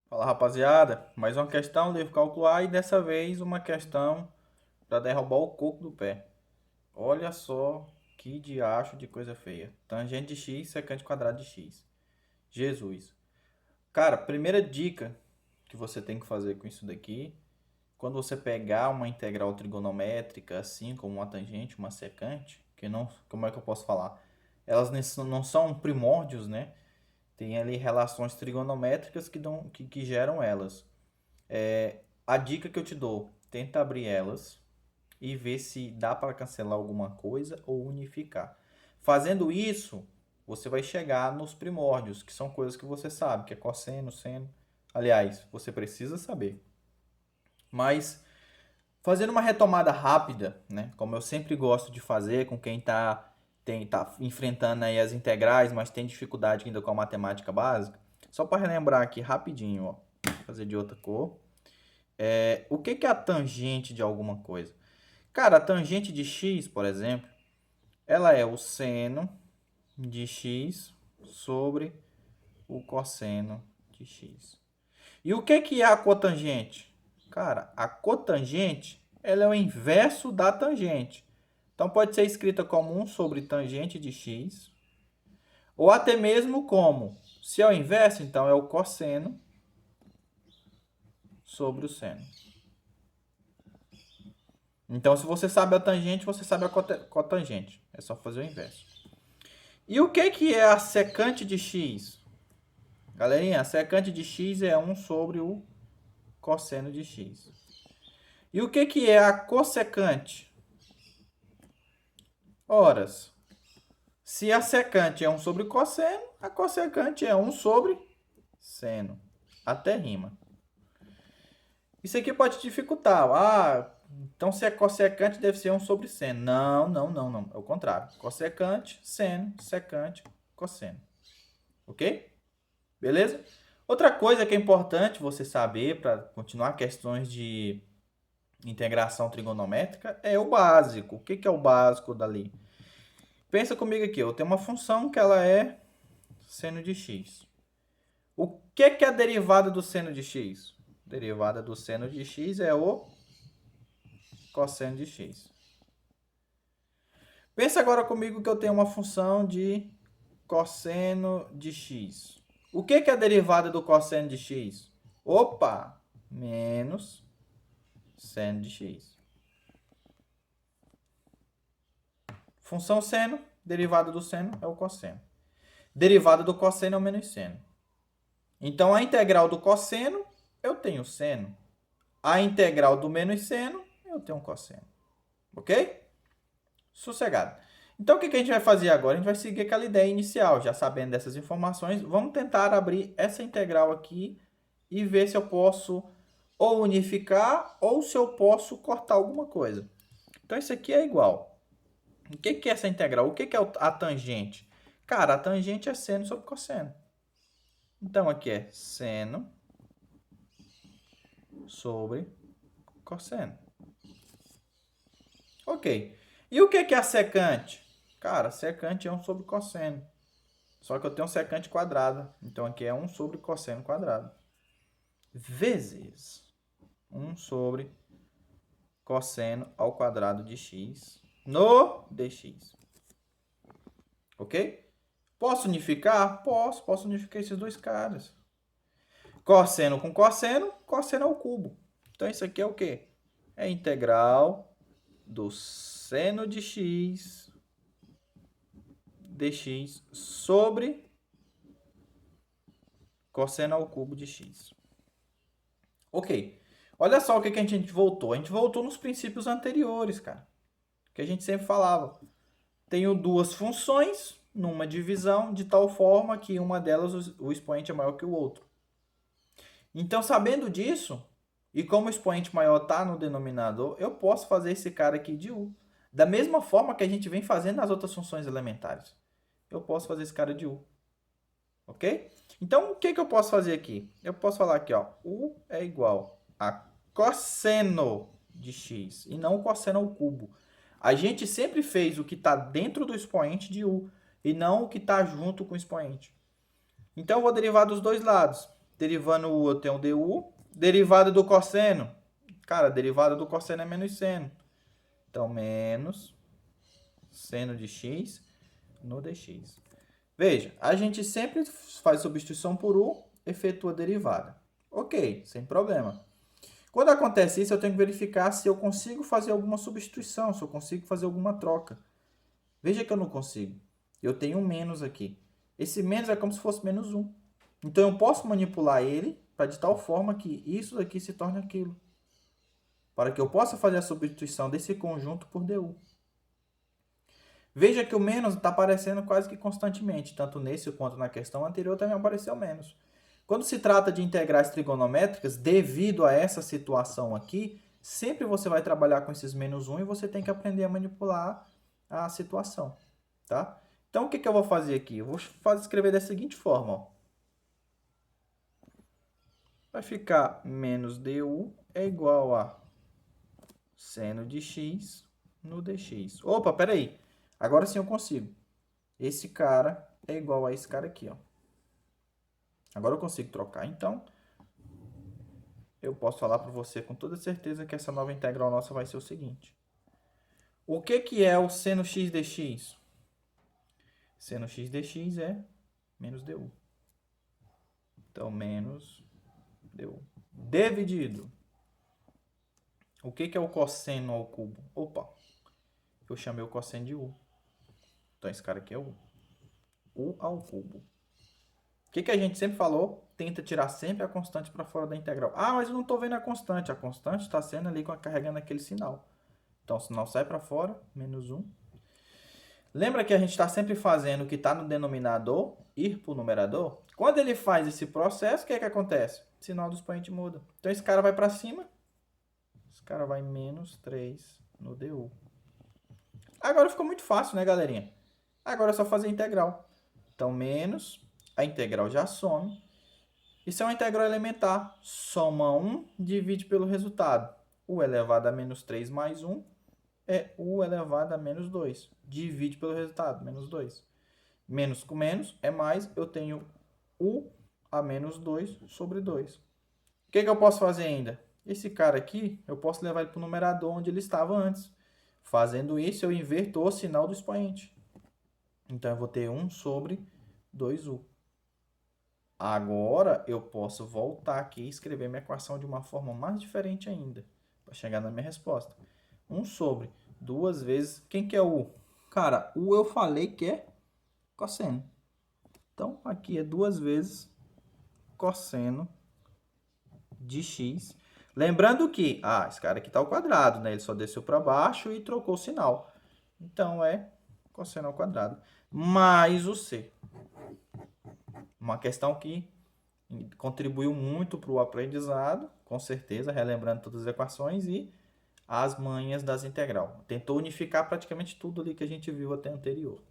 Fala rapaziada, mais uma questão, livro calcular e dessa vez uma questão para derrubar o coco do pé. Olha só que diacho de coisa feia. Tangente de x, secante quadrado de x. Jesus. Cara, primeira dica que você tem que fazer com isso daqui, quando você pegar uma integral trigonométrica, assim como uma tangente, uma secante, que não, como é que eu posso falar? Elas não são primórdios, né? Tem ali relações trigonométricas que geram elas. A dica que eu te dou, tenta abrir elas e ver se dá para cancelar alguma coisa ou unificar. Fazendo isso, você vai chegar nos primórdios, que são coisas que você sabe, que é cosseno, seno. Aliás, você precisa saber. Mas fazendo uma retomada rápida, né, como eu sempre gosto de fazer com quem tá enfrentando aí as integrais, mas tem dificuldade ainda com a matemática básica, só para relembrar aqui rapidinho, ó, vou fazer de outra cor. O que é a tangente de alguma coisa? Cara, a tangente de x, por exemplo, ela é o seno de x sobre o cosseno de x. E o que é a cotangente? Cara, a cotangente, ela é o inverso da tangente. Então pode ser escrita como 1 sobre tangente de x, ou até mesmo como, se é o inverso, então é o cosseno sobre o seno. Então, se você sabe a tangente, você sabe a cotangente. É só fazer o inverso. E o que é a secante de x? Galerinha, a secante de x é 1 sobre o cosseno de x. E o que é a cossecante? Horas. Se a secante é 1 sobre cosseno, a cossecante é 1 sobre seno. Até rima. Isso aqui pode dificultar. Então se é cossecante, deve ser 1 sobre seno. Não, não, não, não. É o contrário. Cossecante, seno, secante, cosseno. Ok? Beleza? Outra coisa que é importante você saber para continuar questões de integração trigonométrica é o básico. O que é o básico dali? Pensa comigo aqui, eu tenho uma função que ela é seno de x. O que é a derivada do seno de x? A derivada do seno de x é o cosseno de x. Pensa agora comigo que eu tenho uma função de cosseno de x. O que é a derivada do cosseno de x? Opa! Menos seno de x. Função seno, derivada do seno é o cosseno. Derivada do cosseno é o menos seno. Então, a integral do cosseno, eu tenho seno. A integral do menos seno, eu tenho cosseno. Ok? Sossegado. Então, o que a gente vai fazer agora? A gente vai seguir aquela ideia inicial, já sabendo dessas informações. Vamos tentar abrir essa integral aqui e ver se eu posso ou unificar ou se eu posso cortar alguma coisa. Então, isso aqui é igual. O que é essa integral? O que é a tangente? Cara, a tangente é seno sobre cosseno. Então, aqui é seno sobre cosseno. Ok. E o que é a secante? Cara, secante é 1 sobre cosseno. Só que eu tenho secante quadrada. Então, aqui é 1 sobre cosseno quadrado. Vezes 1 sobre cosseno ao quadrado de x no dx. Ok? Posso unificar? Posso unificar esses dois caras. Cosseno com cosseno, cosseno ao cubo. Então, isso aqui é o quê? É integral do seno de x dx sobre cosseno ao cubo de x. Ok. Olha só o que a gente voltou. A gente voltou nos princípios anteriores, cara. Que a gente sempre falava. Tenho duas funções numa divisão de tal forma que uma delas o expoente é maior que o outro. Então, sabendo disso, e como o expoente maior está no denominador, eu posso fazer esse cara aqui de u. Da mesma forma que a gente vem fazendo nas outras funções elementares. Eu posso fazer esse cara de u. Ok? Então, o que eu posso fazer aqui? Eu posso falar aqui, ó, u é igual a cosseno de x, e não o cosseno ao cubo. A gente sempre fez o que está dentro do expoente de u, e não o que está junto com o expoente. Então, eu vou derivar dos dois lados. Derivando o U, eu tenho du. Derivada do cosseno. Cara, a derivada do cosseno é menos seno. Então, menos seno de x no dx. Veja, a gente sempre faz substituição por U, efetua a derivada. Ok, sem problema. Quando acontece isso, eu tenho que verificar se eu consigo fazer alguma substituição, se eu consigo fazer alguma troca. Veja que eu não consigo. Eu tenho um menos aqui. Esse menos é como se fosse menos 1. Então, eu posso manipular ele para de tal forma que isso daqui se torne aquilo. Para que eu possa fazer a substituição desse conjunto por du. Veja que o menos está aparecendo quase que constantemente. Tanto nesse quanto na questão anterior também apareceu menos. Quando se trata de integrais trigonométricas, devido a essa situação aqui, sempre você vai trabalhar com esses menos 1 e você tem que aprender a manipular a situação. Tá? Então, o que eu vou fazer aqui? Eu vou escrever da seguinte forma. Ó. Vai ficar menos du é igual a seno de x no dx. Opa, peraí. Agora sim eu consigo. Esse cara é igual a esse cara aqui. Ó. Agora eu consigo trocar. Então, eu posso falar para você com toda certeza que essa nova integral nossa vai ser o seguinte. O que é o seno x dx? Seno x dx é menos du. Então, menos du. Dividido. O que é o cosseno ao cubo? Opa, eu chamei o cosseno de u. Então, esse cara aqui é u. U ao cubo. O que a gente sempre falou? Tenta tirar sempre a constante para fora da integral. Ah, mas eu não estou vendo a constante. A constante está sendo ali carregando aquele sinal. Então, o sinal sai para fora, menos 1. Lembra que a gente está sempre fazendo o que está no denominador ir para o numerador? Quando ele faz esse processo, o que acontece? O sinal do expoente muda. Então, esse cara vai para cima. Esse cara vai menos 3 no du. Agora ficou muito fácil, né, galerinha? Agora é só fazer a integral. Então, menos, a integral já some. Isso é uma integral elementar. Soma 1, divide pelo resultado. U elevado a menos 3 mais 1 é U elevado a menos 2. Divide pelo resultado, menos 2. Menos com menos é mais, eu tenho U a menos 2 sobre 2. O que eu posso fazer ainda? Esse cara aqui, eu posso levar ele para o numerador onde ele estava antes. Fazendo isso, eu inverto o sinal do expoente. Então, eu vou ter 1 sobre 2U. Agora, eu posso voltar aqui e escrever minha equação de uma forma mais diferente ainda, para chegar na minha resposta. 1 sobre 2 vezes... Quem que é o U? Cara, U eu falei que é cosseno. Então, aqui é 2 vezes cosseno de x. Lembrando que, esse cara aqui está ao quadrado, né? Ele só desceu para baixo e trocou o sinal. Então, é cosseno ao quadrado. Mais o C. Uma questão que contribuiu muito para o aprendizado, com certeza, relembrando todas as equações e as manhas das integral. Tentou unificar praticamente tudo ali que a gente viu até anterior.